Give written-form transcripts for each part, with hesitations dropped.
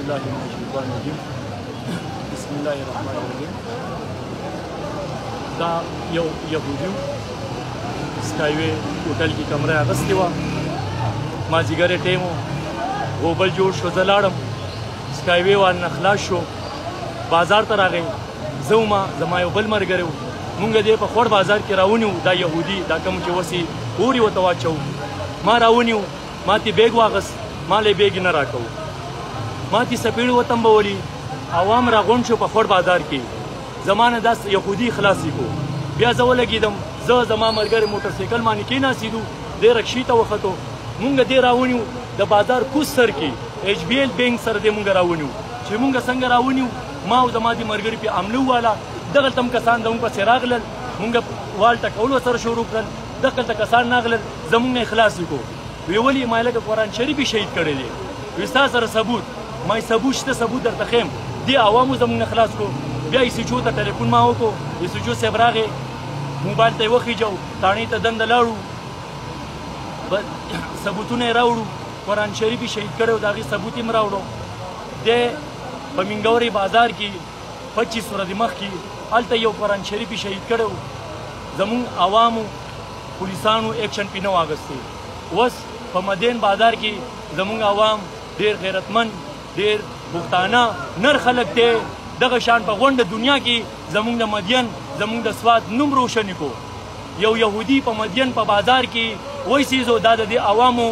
بالله من الشیطان الرجیم بسم الله الرحمن الرحیم. دا یو یهودي سکایوې هوټل کې کمره اخیستې وه، مازدیګر ټیم و، غوبل جوړ شو، زه لاړم سکایوې ورنه خلاص شو، بازار ته راغی، زه ومه زما یو بل ملګری و، مونږ دې په خوړ بازار کې راونیو، دا یهودي دا کوم چې وسې اوري ورته واچو، ما راونیو، ما تې بیګ واغست، ما له بیګ نه راکوو، ما تې سپېړې وتمبولي، عوام راغونډ شو په خوړ بازار کې، زما نه دا یهودي خلاصې کو، بیا زه ولګېدم، زه زما ملګری موټرسایکل باندې کېناستېدو، دی رکشې ته وختو، مونږ دې راونیو د بازار کوز سر کې ایچ بي ایل بینک سره دې مونږ راونیو، چې مونږ څنګه راونیو، ما او زما دې ملګري پې حمله وواله، دغلته هم کسان زموږ پسې راغلل، مونږ وال ټکول ورسره شروع کړل، دغلته کسان راغلل، زموږ نه یې خلاص کړو، ویې ولې ما لکه قرآن شریف یې شهید کړی دی، وایي ستا سره ثبوت، ما یې ثبوت شته، ثبوت درته ښیم، دې عوامو زموږ نه خلاص کړو، بیا ایس ایچ او ته ټلیفون ما وکړو، ایس ایچ او صاحب راغی، موبایل ته یې وخېجو، تاڼې ته دنده لاړو، ثبوتونه یې راوړو، قرآن شریف یې شهید کړی و، د هغې ثبوت یې م راوړو، دی په منګورې بازار کې 25 ورځې مخکې هلته یو قرآن شریف یې شهید کړی و، زموږ عوامو پولیسانو ایکشن پې نه و اخیستی، اوس په مدین بازار کې زموږ عوام ډېر غیرتمند، ډېر پښتانه نر خلک دی، دغه شان په غونډه دنیا کې زموږ د مدین زموږ د سواد نوم روشنې کو، یو یهودي په مدین په بازار کې وایي سیزو دا د دې عوامو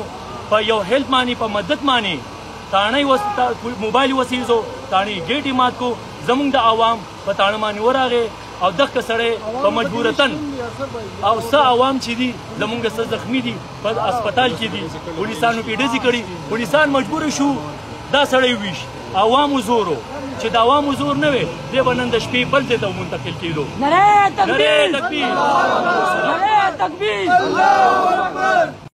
په یو هیلپ باندې په مدد باندې تاڼۍ موبایل وسیزو، تاڼۍ ګیټ یې مات کو، زموږ د عوام په تاڼه باندې ورغې او دغه سړی په مجبورتن او څه عوام چې دي زموږ څه زخمي دي په اسپتال کې دي، پولیسانو پې ډزې کړي، پولیسان مجبوره شو دا سړی ویش، عوامو زور و، چې د عوامو زور نه وی دی به نن د شپې بل ځای ته منتقل کېدو. نعرې تکبیر! نعرې تکبیر!